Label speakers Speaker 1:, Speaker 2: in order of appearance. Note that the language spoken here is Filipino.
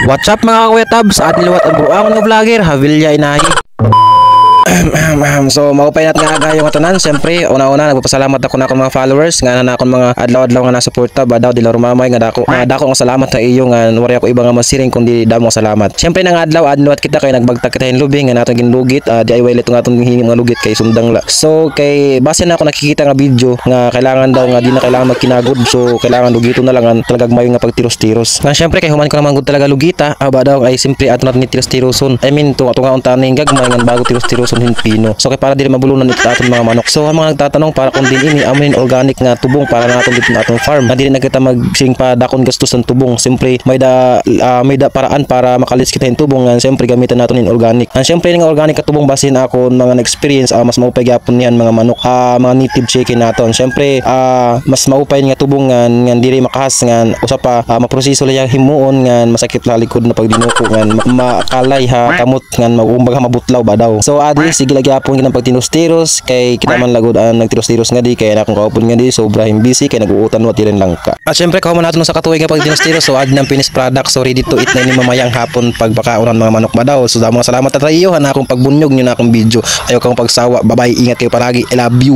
Speaker 1: What's up mga Kuya Tabs? Adil Wat ang buang no vlogger, Havilya Inahi. So maupay natin nga aga yung atanan. Siyempre una-una nagpapasalamat ako na akong mga followers nga na akong mga adlaw-adlaw nga nasuporta badaw dila rumamay nga dako ang salamat na iyo nga wari ako iba nga masiring kundi damo salamat. Siyempre nang adlaw adlawat kita kay nagbagtag kita hin lubing nga naton ginlugit DIY lito nga atong hingi mga lugit kay sundang la. So kay base na ako nakikita nga video nga kailangan daw nga di na kailangan magkinagod, so kailangan lugito na lang talagang mayo nga pagtiros-tiros. Nga siyempre kay human ko naman gud talaga lugita badaw ay simpre ato natin ni tiros-tiroson. I mean to nga untaning gagmay nga bago tiros-tiroson hin pino. So kay para dili mabulunan ito aton mga manok. So ang mga nagtatanong para kung din ini amonin organic nga tubong para naton dito na atong farm. Nga dili na kita magsing pa dakon gastos ng tubong. Siyempre may da paraan para makalis kita yung tubong nga siyempre gamitan naton in organic. Ang siyempre nga organic ka tubong basin ako mga experience mas maupay gyapon niyan mga manok mga native chicken naton. Siyempre mas maupay nga tubong nga dili makahas nga usa pa maproseso lang himuon nga masakit la likod na pagdinuko nga makalay kamot nga magumbaga mabutlaw ba daw. So adi sige lagi apon ginang pagtiros-tiros kay kita man lagod nagtiros-tiros nga di kay na akong kaupon nga di sobra busy kay naguutan wa tiren lang ka. At syempre kauman naton sa katuig nga pagtiros-tiros so adi ng finished product so ready to eat na ni mamayang hapon pagbakaunan mga manok ba daw. So mga salamat ta iyo na akong pagbunyog niyo na akong video. Ayo kang pagsawa. Bye bye, ingat kayo palagi. I love you.